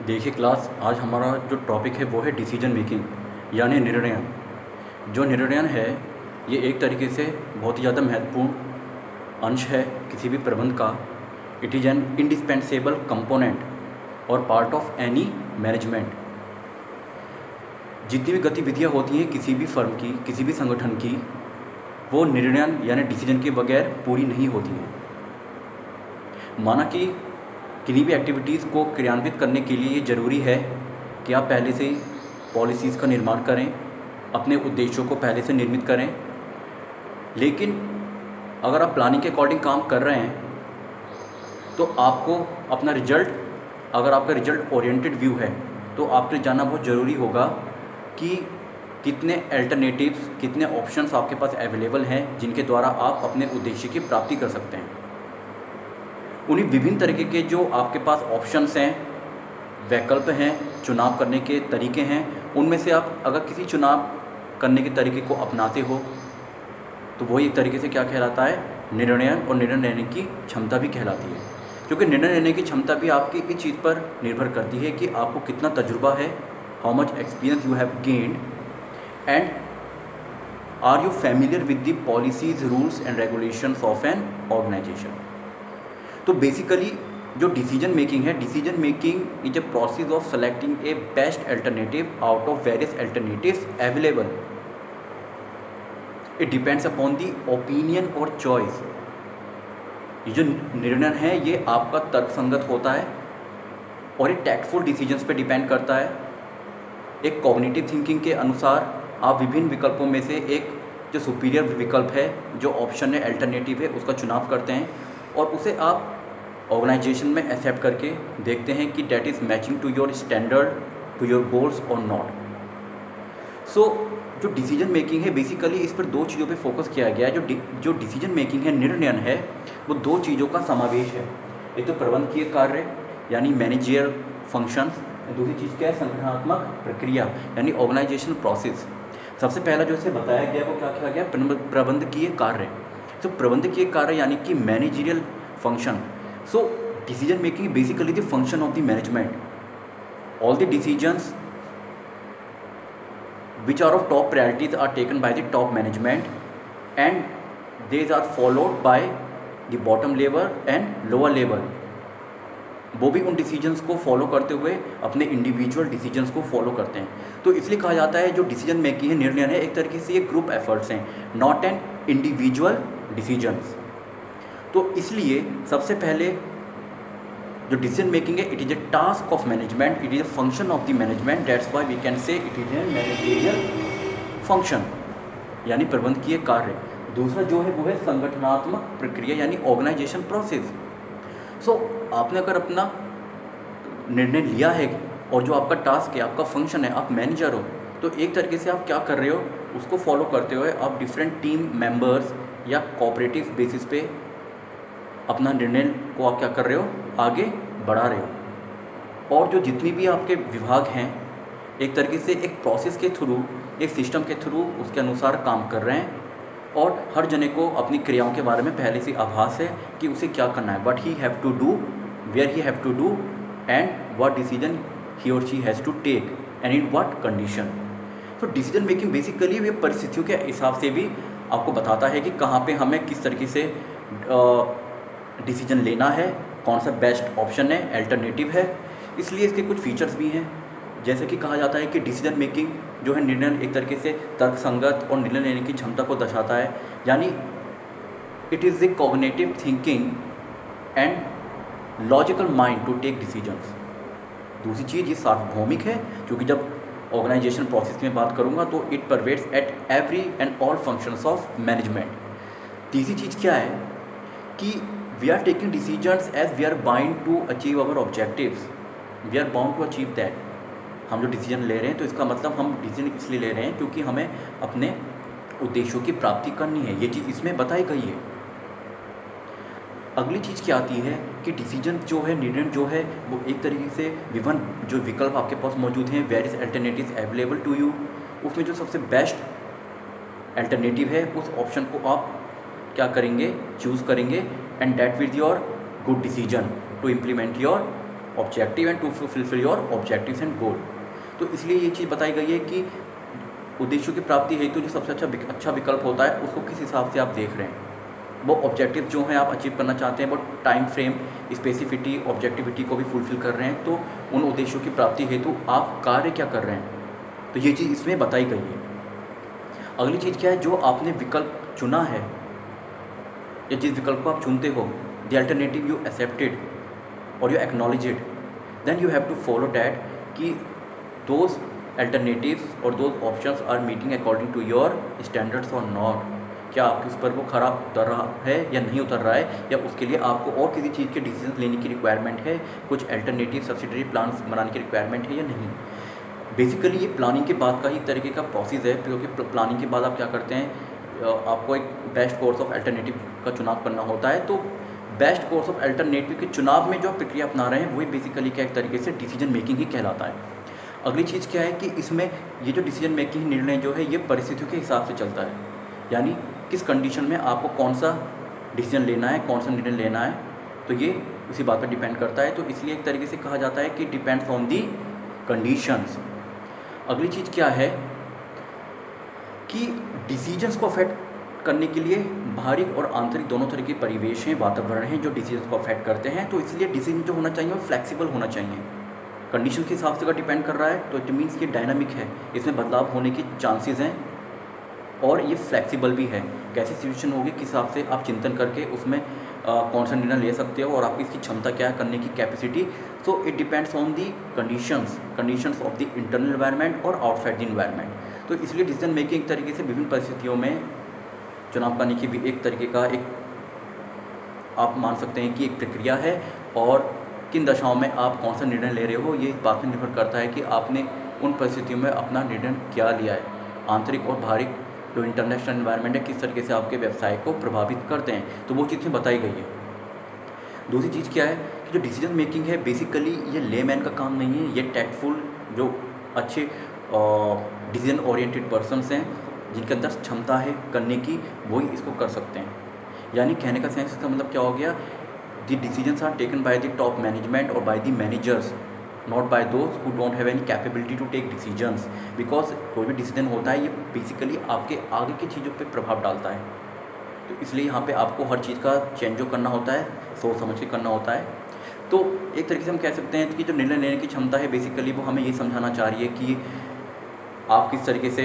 देखिए क्लास, आज हमारा जो टॉपिक है वो है डिसीजन मेकिंग यानी निर्णय। जो निर्णय है ये एक तरीके से बहुत ही ज़्यादा महत्वपूर्ण अंश है किसी भी प्रबंध का। It is an indispensable component और पार्ट ऑफ एनी मैनेजमेंट। जितनी भी गतिविधियाँ होती हैं किसी भी फर्म की, किसी भी संगठन की, वो निर्णय यानी डिसीजन के बगैर पूरी नहीं होती हैं। माना कि किन्हीं भी एक्टिविटीज़ को क्रियान्वित करने के लिए ये ज़रूरी है कि आप पहले से ही पॉलिसीज़ का निर्माण करें, अपने उद्देश्यों को पहले से निर्मित करें। लेकिन अगर आप प्लानिंग के अकॉर्डिंग काम कर रहे हैं तो आपको अपना रिजल्ट, अगर आपका रिजल्ट ओरिएंटेड व्यू है तो आपके लिए जानना बहुत ज़रूरी होगा कि कितने अल्टरनेटिव्स, कितने ऑप्शंस आपके पास अवेलेबल हैं जिनके द्वारा आप अपने उद्देश्य की प्राप्ति कर सकते हैं। उन्हीं विभिन्न तरीके के जो आपके पास ऑप्शंस हैं, वैकल्प हैं, चुनाव करने के तरीके हैं, उनमें से आप अगर किसी चुनाव करने के तरीके को अपनाते हो तो वही एक तरीके से क्या कहलाता है, निर्णय, और निर्णय लेने की क्षमता भी कहलाती है। क्योंकि निर्णय लेने की क्षमता भी आपकी इस चीज़ पर निर्भर करती है कि आपको कितना तजुर्बा है, how much experience you have gained, and are you familiar with the policies, rules and regulations of an organisation. तो बेसिकली जो डिसीजन मेकिंग है, decision making is a process of selecting a best alternative out of various alternatives available. It depends upon the opinion और choice. ये जो निर्णय है ये आपका तर्कसंगत होता है और ये टैक्टफुल डिसीजंस पे डिपेंड करता है। एक कॉग्निटिव थिंकिंग के अनुसार आप विभिन्न विकल्पों में से एक जो सुपीरियर विकल्प है, जो ऑप्शन है, अल्टरनेटिव है, उसका चुनाव करते हैं और उसे आप ऑर्गेनाइजेशन में एक्सेप्ट करके देखते हैं कि that is matching to your standard, to your goals और नॉट। सो जो डिसीजन मेकिंग है बेसिकली इस पर दो चीज़ों पे फोकस किया गया है। जो डिसीजन मेकिंग है, निर्णय है, वो दो चीज़ों का समावेश है। एक तो प्रबंधकीय कार्य यानी मैनेजियल फंक्शंस, दूसरी चीज़ क्या है, संगठनात्मक प्रक्रिया यानी ऑर्गेनाइजेशनल प्रोसेस। सबसे पहला जो इसे बताया गया वो क्या किया गया, प्रबंधकीय कार्य। तो प्रबंधकीय कार्य यानी कि managerial function. So decision making basically the function of the management. All the decisions which are of top priorities are taken by the top management and these are followed by the bottom level and lower level। वो भी उन decisions को follow करते हुए अपने individual decisions को follow करते हैं। तो इसलिए कहा जाता है जो डिसीजन मेकिंग है, निर्णय है, एक तरीके से ये ग्रुप एफर्ट्स हैं, नॉट एन इंडिविजुअल डिसीजंस। तो इसलिए सबसे पहले जो डिसीजन मेकिंग है, it is a task of management, it is a function of the management, that's why we can say it is a managerial function यानी प्रबंधकीय कार्य। दूसरा जो है वो है संगठनात्मक प्रक्रिया यानी ऑर्गेनाइजेशन प्रोसेस। सो आपने अगर अपना निर्णय लिया है और जो आपका टास्क है, आपका फंक्शन है, आप मैनेजर हो, तो एक तरीके से आप क्या कर रहे हो, उसको फॉलो करते हुए आप डिफरेंट टीम मेंबर्स या कोऑपरेटिव बेसिस पे अपना निर्णय को आप क्या कर रहे हो, आगे बढ़ा रहे हो। और जो जितनी भी आपके विभाग हैं, एक तरीके से एक प्रोसेस के थ्रू, एक सिस्टम के थ्रू उसके अनुसार काम कर रहे हैं और हर जने को अपनी क्रियाओं के बारे में पहले से आभास है कि उसे क्या करना है, what he have to do, where he have to do, and what decision he or she has to take and in what condition. तो डिसीजन मेकिंग बेसिकली ये परिस्थितियों के हिसाब से भी आपको बताता है कि कहाँ पे हमें किस तरीके से डिसीजन लेना है, कौन सा बेस्ट ऑप्शन है, अल्टरनेटिव है। इसलिए इसके कुछ फीचर्स भी हैं, जैसे कि कहा जाता है कि डिसीजन मेकिंग जो है, निर्णय एक तरीके से तर्कसंगत और निर्णय लेने की क्षमता को दर्शाता है, यानी it is the cognitive thinking and logical mind to take decisions. दूसरी चीज़ ये सार्वभौमिक है, क्योंकि जब ऑर्गेनाइजेशन प्रोसेस में बात करूँगा तो it pervades at every and all functions of management. तीसरी चीज़ क्या है कि we are taking decisions as we are bind to achieve our objectives, we are bound to achieve that. हम जो डिसीजन ले रहे हैं तो इसका मतलब हम डिसीजन इसलिए ले रहे हैं क्योंकि हमें अपने उद्देश्यों की प्राप्ति करनी है, ये चीज़ इसमें बताई गई है। अगली चीज़ क्या आती है कि डिसीजन जो है, निर्णय जो है, वो एक तरीके से विभिन्न जो विकल्प आपके पास मौजूद हैं, various alternatives available to you, उसमें जो सबसे बेस्ट अल्टरनेटिव है उस ऑप्शन को आप क्या करेंगे, चूज़ करेंगे, and that will your good decision to implement your objective and to fulfil your objectives and goal. तो इसलिए ये चीज़ बताई गई है कि उद्देश्यों की प्राप्ति हेतु जो सबसे अच्छा विकल्प होता है उसको किस हिसाब से आप देख रहे हैं। वो ऑब्जेक्टिव जो हैं आप अचीव करना चाहते हैं, वो टाइम फ्रेम, स्पेसिफिटी, ऑब्जेक्टिविटी को भी फुलफिल कर रहे हैं, तो उन उद्देश्यों की प्राप्ति हेतु आप कार्य क्या कर रहे हैं, तो ये चीज़ इसमें बताई गई है। अगली चीज़ क्या है, जो आपने विकल्प चुना है या जिस विकल्प को आप चुनते हो, द अल्टरनेटिव यू एक्सेप्टेड और you acknowledge it, then you have to follow that कि दोज अल्टरनेटिव्स और those options are meeting according to your standards और नॉट। क्या आपके उस पर वो खरा उतर रहा है या नहीं उतर रहा है, या उसके लिए आपको और किसी चीज़ के डिसीजन लेने की रिक्वायरमेंट है, कुछ अल्टरनेटिव सब्सिडरी प्लान बनाने की रिक्वायरमेंट है या नहीं। बेसिकली ये प्लानिंग के बाद का ही तरीके का प्रोसेस है, क्योंकि प्लानिंग के बाद आप क्या करते हैं, आपको एक बेस्ट कोर्स ऑफ अल्टरनेटिव का चुनाव करना होता है। तो बेस्ट कोर्स ऑफ अल्टरनेटिव के चुनाव में जो प्रक्रिया अपना रहे हैं वही बेसिकली क्या एक तरीके से डिसीजन मेकिंग ही कहलाता है। अगली चीज़ क्या है कि इसमें ये जो डिसीजन मेकिंग निर्णय जो है ये परिस्थितियों के हिसाब से चलता है, यानी किस कंडीशन में आपको कौन सा डिसीजन लेना है, कौन सा निर्णय लेना है, तो ये उसी बात पर डिपेंड करता है। तो इसलिए एक तरीके से कहा जाता है कि डिपेंड्स ऑन दी कंडीशंस। अगली चीज़ क्या है कि डिसीजंस को अफेक्ट करने के लिए बाहरी और आंतरिक दोनों तरह के परिवेश हैं, वातावरण हैं जो डिसीजंस को अफेक्ट करते हैं। तो इसलिए डिसीजन जो होना चाहिए वो फ्लेक्सिबल होना चाहिए। कंडीशन के हिसाब से अगर डिपेंड कर रहा है तो इट मीन्स ये डायनामिक है, इसमें बदलाव होने की चांसेस हैं, और ये फ्लेक्सिबल भी है। कैसी सिचुएशन होगी किस हिसाब से आप चिंतन करके उसमें कौन सा निर्णय ले सकते हो और आपकी इसकी क्षमता क्या है करने की capacity. So it depends on the conditions of the internal environment और आउटसाइड द एनवायरनमेंट। तो इसलिए डिसीजन मेकिंग एक तरीके से विभिन्न परिस्थितियों में चुनाव करने की भी एक तरीके का एक आप मान सकते हैं कि एक प्रक्रिया है, और किन दशाओं में आप कौन सा निर्णय ले रहे हो ये इस बात पर निर्भर करता है कि आपने उन परिस्थितियों में अपना निर्णय क्या लिया है। आंतरिक और बाहरी जो इंटरनेशनल एनवायरनमेंट है किस तरीके से आपके व्यवसाय को प्रभावित करते हैं, तो वो चीज़ें बताई गई है। दूसरी चीज़ क्या है कि जो डिसीजन मेकिंग है बेसिकली ये लेमैन का काम नहीं है, ये टैक्टफुल जो अच्छे डिसीजन ओरिएंटेड पर्सन्स हैं जिनके अंदर क्षमता है करने की, वही इसको कर सकते हैं। यानी कहने का सेंस इसका मतलब क्या हो गया, the decisions are taken by the top management और by the managers, not by those who don't have any capability to take decisions. Because कोई भी डिसीजन होता है ये बेसिकली आपके आगे की चीज़ों पे प्रभाव डालता है, तो इसलिए यहाँ पे आपको हर चीज़ का चेंजो करना होता है, सोच समझ के करना होता है। तो एक तरीके से हम कह सकते हैं कि जो निर्णय लेने की क्षमता है बेसिकली वो हमें ये समझाना चाह रही है कि आप किस तरीके से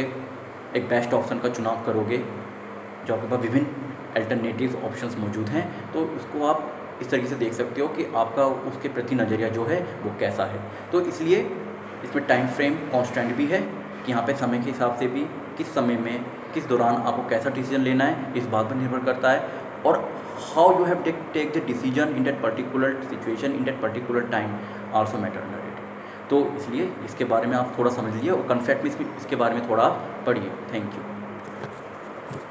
एक बेस्ट ऑप्शन का चुनाव करोगे, जो आपके पास विभिन्न अल्टरनेटिव ऑप्शंस मौजूद हैं, तो उसको आप इस तरीके से देख सकते हो कि आपका उसके प्रति नज़रिया जो है वो कैसा है। तो इसलिए इसमें टाइम फ्रेम कॉन्स्टेंट भी है कि यहाँ पे समय के हिसाब से भी किस समय में किस दौरान आपको कैसा डिसीजन लेना है इस बात पर निर्भर करता है, और how you have take the decision in that particular situation in that particular time also matter. तो इसलिए इसके बारे में आप थोड़ा समझ लीजिए और कॉन्सेप्ट में इसके बारे में थोड़ा आप पढ़िए। Thank you.